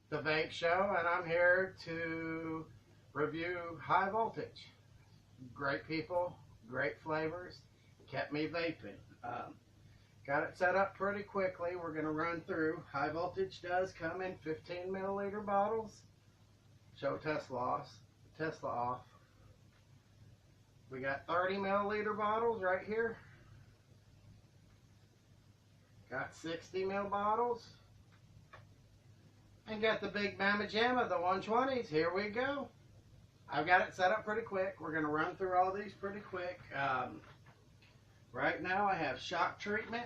the Vape Show, and I'm here to review High Voltage. Great people, great flavors, kept me vaping. Got it set up pretty quickly. We're going to run through. High Voltage does come in 15 milliliter bottles. Show Tesla off. We got 30 milliliter bottles right here. Got 60 ml bottles. And got the big Mama Jamma, the 120s. Here we go. I've got it set up pretty quick. We're going to run through all these pretty quick. Right now I have shock treatment.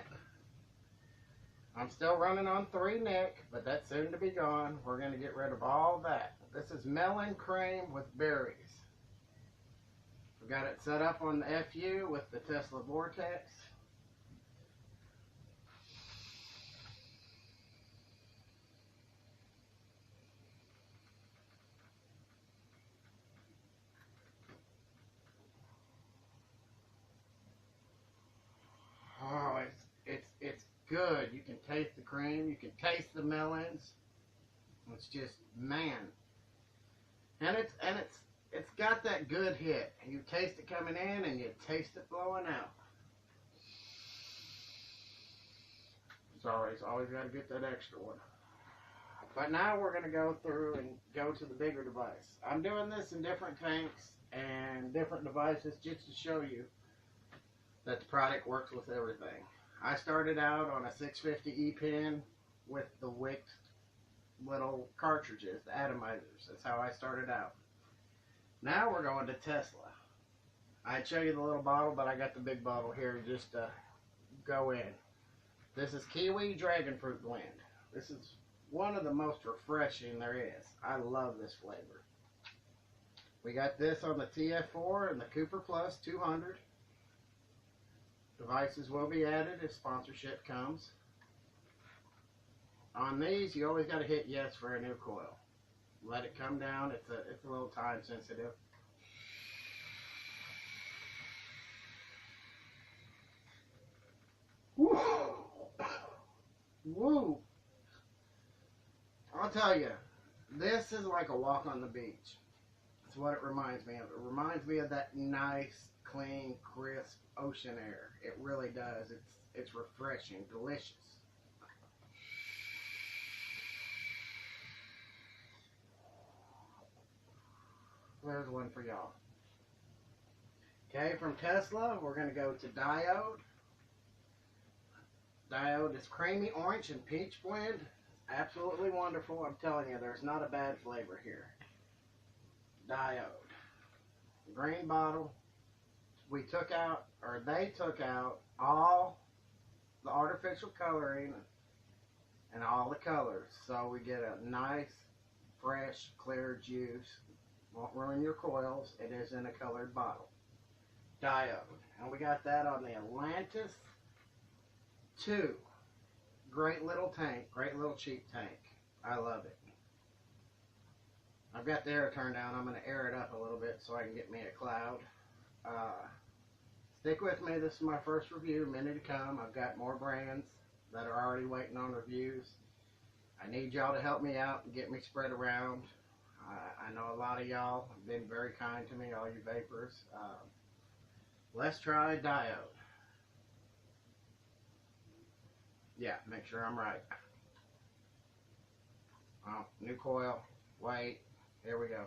I'm still running on 3 Nick, but that's soon to be gone. We're going to get rid of all that. This is melon cream with berries. We've got it set up on the FU with the Tesla Vortex. Oh, it's good. You can taste the cream. You can taste the melons. It's just, man. And it's got that good hit. You taste it coming in and you taste it blowing out. Sorry, it's always got to get that extra one. But now we're going to go through and go to the bigger device. I'm doing this in different tanks and different devices just to show you that the product works with everything. I started out on a 650 E-Pen with the wicked little cartridges, the atomizers. That's how I started out. Now we're going to Tesla. I'd show you the little bottle, but I got the big bottle here just to go in. This is Kiwi Dragon Fruit Blend. This is one of the most refreshing there is. I love this flavor. We got this on the TF4 and the Cooper Plus 200. Devices will be added if sponsorship comes. On these, you always got to hit yes for a new coil. Let it come down. It's a little time sensitive. Woo! Woo! I'll tell you, this is like a walk on the beach. That's what it reminds me of. It reminds me of that nice, clean, crisp ocean air. It really does. It's refreshing, delicious. There's one for y'all. Okay, from Tesla, we're going to go to Diode. Diode is creamy orange and peach blend. Absolutely wonderful. I'm telling you, there's not a bad flavor here. Diode. Green bottle. We took out, or they took out, all the artificial coloring and all the colors. So we get a nice, fresh, clear juice. Won't ruin your coils. It is in a colored bottle. Diode. And we got that on the Atlantis 2. Great little tank. Great little cheap tank. I love it. I've got the air turned down. I'm going to air it up a little bit so I can get me a cloud. Stick with me. This is my first review. Many to come. I've got more brands that are already waiting on reviews. I need y'all to help me out and get me spread around. I know a lot of y'all have been very kind to me, all you vapors. Let's try Diode. Yeah, make sure I'm right. Oh, new coil. Wait. Here we go.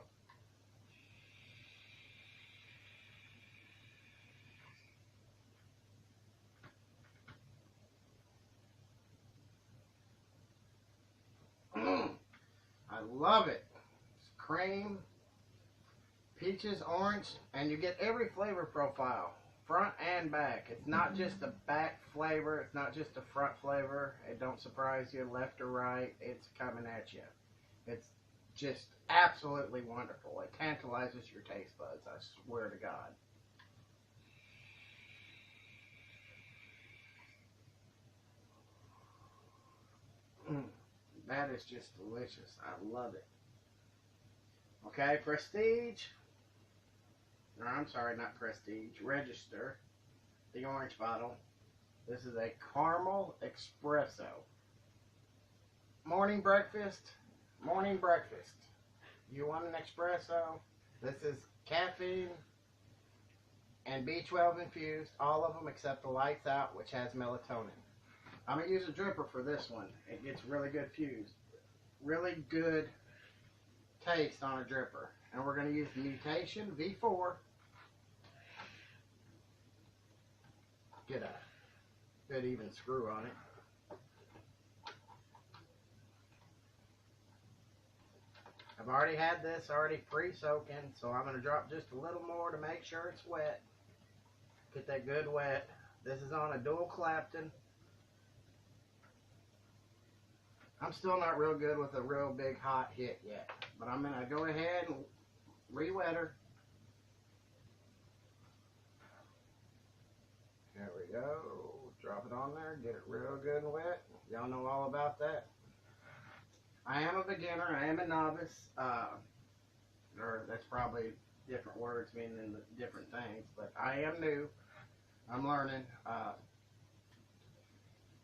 I love it. It's cream, peaches, orange, and you get every flavor profile, front and back. It's not just a back flavor. It's not just a front flavor. It don't surprise you left or right. It's coming at you. It's just absolutely wonderful. It tantalizes your taste buds, I swear to God. That is just delicious. I love it. Okay, Prestige. No, I'm sorry, not Prestige. Register. The orange bottle. This is a caramel espresso. Morning breakfast. morning breakfast. You want an espresso? This is caffeine and B12 infused, all of them except the lights out, which has melatonin. I'm going to use a dripper for this one. It gets really good fused. Really good taste on a dripper. And we're going to use the Mutation V4. Get a good even screw on it. I've already had this pre-soaking, so I'm going to drop just a little more to make sure it's wet. Get that good wet. This is on a dual Clapton. I'm still not real good with a real big hot hit yet, but I'm going to go ahead and re-wet her. There we go. Drop it on there. Get it real good and wet. Y'all know all about that. I am a beginner. I am a novice. Or that's probably different words meaning different things, but I am new. I'm learning.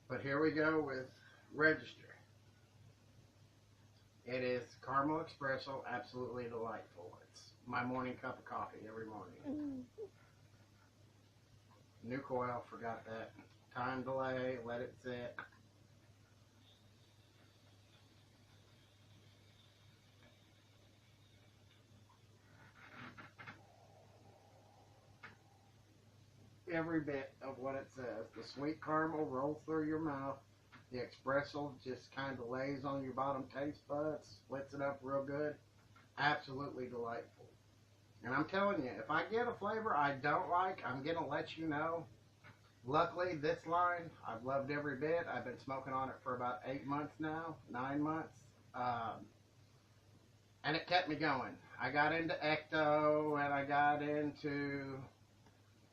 But here we go with Register. It is caramel espresso, absolutely delightful. It's my morning cup of coffee every morning. New coil, forgot that. Time delay, let it sit. Every bit of what it says. The sweet caramel rolls through your mouth. The espresso just kind of lays on your bottom taste buds, splits it up real good. Absolutely delightful. And I'm telling you, if I get a flavor I don't like, I'm going to let you know. Luckily, this line, I've loved every bit. I've been smoking on it for about 8 months now, 9 months. And it kept me going. I got into Ecto, and I got into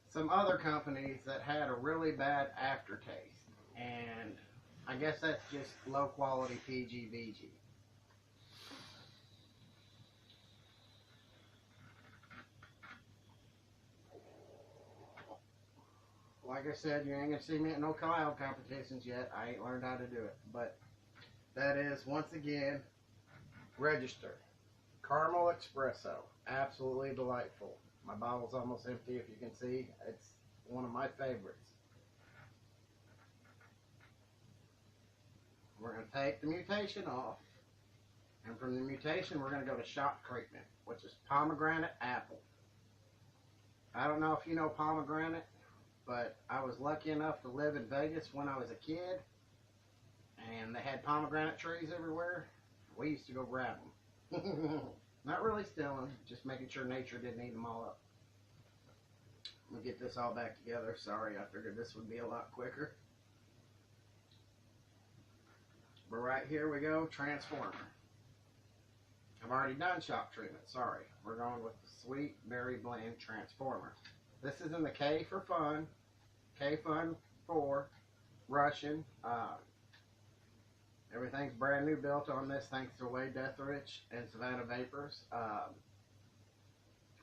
some other companies that had a really bad aftertaste. And I guess that's just low quality PGVG. Like I said, you ain't gonna see me at no cloud competitions yet. I ain't learned how to do it. But that is, once again, Register. Caramel Espresso. Absolutely delightful. My bottle's almost empty, if you can see. It's one of my favorites. We're going to take the Mutation off. And from the Mutation, we're going to go to shock treatment, which is pomegranate apple. I don't know if you know pomegranate, but I was lucky enough to live in Vegas when I was a kid. And they had pomegranate trees everywhere. We used to go grab them. Not really stealing, just making sure nature didn't eat them all up. We'll get this all back together. Sorry, I figured this would be a lot quicker. But right here we go, Transformer. I've already done shock treatment, sorry. We're going with the Sweet Berry Blend Transformer. This is in the K for Fun. K Fun 4. Russian. Everything's brand new built on this thanks to Wade Deatherich and Savannah Vapors.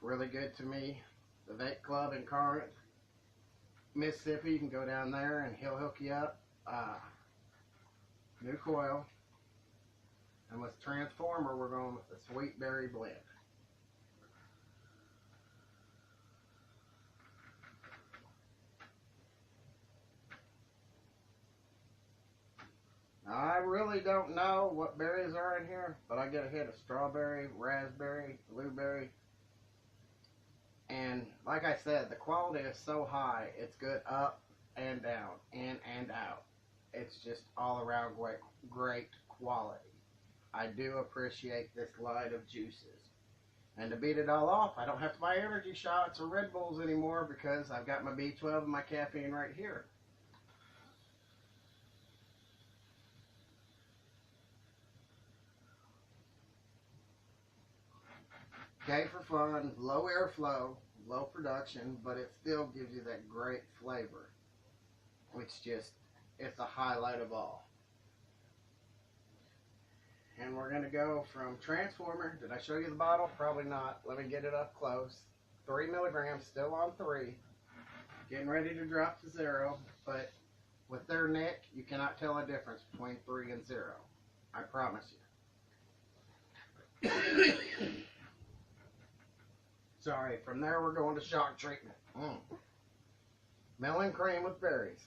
Really good to me. The Vape Club in Corinth, Mississippi, you can go down there and he'll hook you up. New coil. And with Transformer, we're going with the Sweet Berry Blend. Now, I really don't know what berries are in here, but I get a hit of strawberry, raspberry, blueberry. And like I said, the quality is so high, it's good up and down, in and out. It's just all around great quality. I do appreciate this line of juices. And to beat it all off, I don't have to buy energy shots or Red Bulls anymore because I've got my B12 and my caffeine right here. Okay, for fun, low airflow, low production, but it still gives you that great flavor. It's the highlight of all. And we're going to go from Transformer. Did I show you the bottle? Probably not. Let me get it up close. 3 milligrams, still on 3. Getting ready to drop to 0, but with their neck, you cannot tell a difference between 3 and 0. I promise you. Sorry, from there we're going to shock treatment. Melon cream with berries.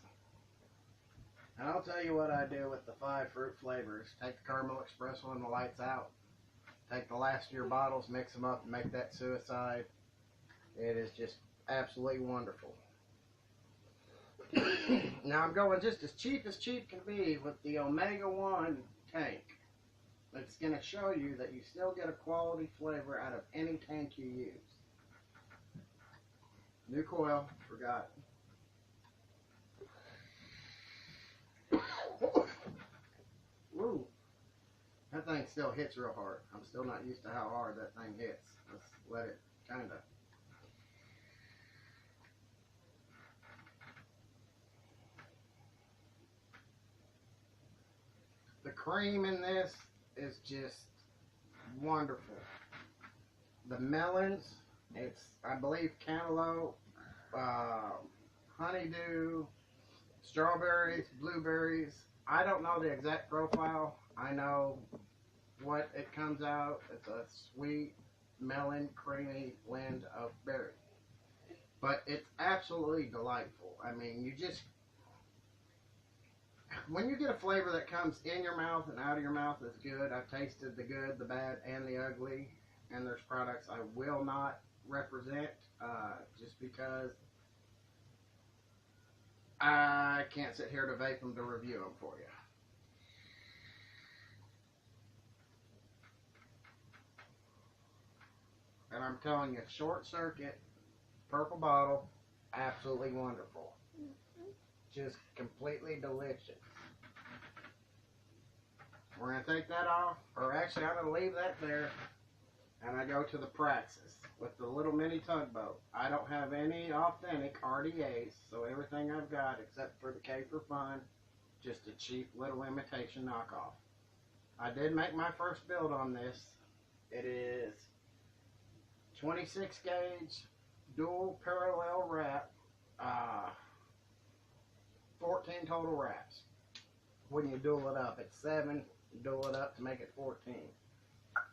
And I'll tell you what I do with the 5 fruit flavors. Take the caramel espresso and the lights out. Take the last of your bottles, mix them up, and make that suicide. It is just absolutely wonderful. Now I'm going just as cheap can be with the Omega 1 tank. It's going to show you that you still get a quality flavor out of any tank you use. New coil, forgot. Woo. That thing still hits real hard. I'm still not used to how hard that thing hits. Let's let it kind of. The cream in this is just wonderful. The melons, it's, I believe, cantaloupe, honeydew, strawberries, blueberries. I don't know the exact profile. I know what it comes out. It's a sweet, melon, creamy blend of berry. But it's absolutely delightful. I mean, you just, when you get a flavor that comes in your mouth and out of your mouth is good. I've tasted the good, the bad, and the ugly. And there's products I will not represent just because I can't sit here to vape them to review them for you. And I'm telling you, short circuit, purple bottle, absolutely wonderful. Just completely delicious. We're going to take that off, or actually I'm going to leave that there, and I go to the Praxis with the little mini tugboat. I don't have any authentic RDAs, so everything I've got, except for the K for Fun, just a cheap little imitation knockoff. I did make my first build on this. It is 26 gauge, dual parallel wrap, 14 total wraps. When you dual it up, it's 7. You dual it up to make it 14.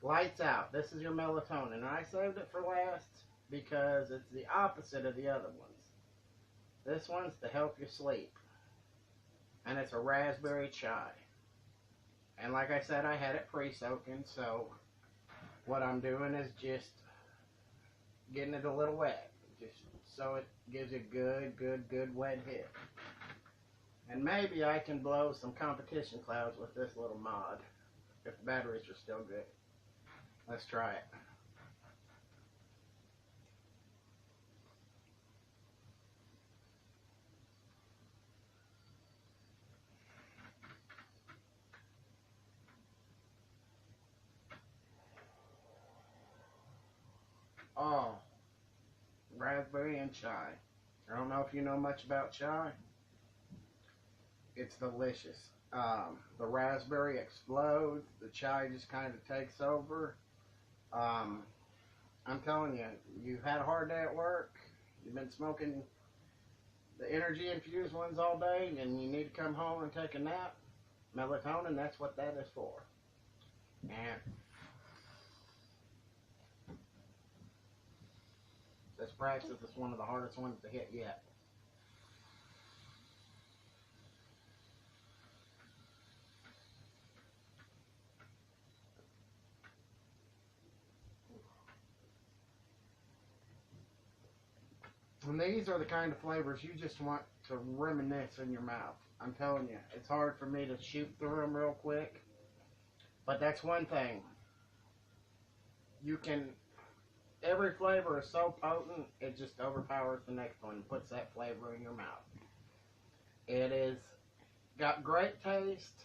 Lights out. This is your melatonin. And I saved it for last because it's the opposite of the other ones. This one's to help you sleep. And it's a raspberry chai. And like I said, I had it pre-soaking, so what I'm doing is just getting it a little wet. Just so it gives you good wet hit. And maybe I can blow some competition clouds with this little mod, if the batteries are still good. Let's try it. Oh, raspberry and chai. I don't know if you know much about chai. It's delicious. The raspberry explodes. The chai just kind of takes over. I'm telling you, you've had a hard day at work. You've been smoking the energy infused ones all day, and you need to come home and take a nap. Melatonin, that's what that is for. And this Praxis is one of the hardest ones to hit yet. And these are the kind of flavors you just want to reminisce in your mouth. I'm telling you, it's hard for me to shoot through them real quick. But that's one thing. You can, every flavor is so potent, it just overpowers the next one and puts that flavor in your mouth. It is got great taste,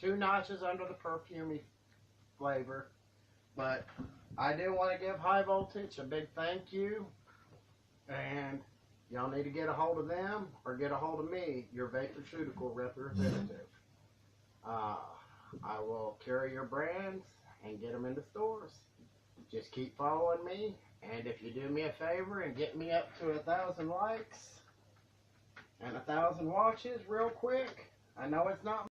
2 notches under the perfumey flavor. But I do want to give High Voltage a big thank you. And y'all need to get a hold of them or get a hold of me, your Vaporceutical representative. I will carry your brands and get them into stores. Just keep following me, and if you do me a favor and get me up to 1,000 likes and 1,000 watches real quick, I know it's not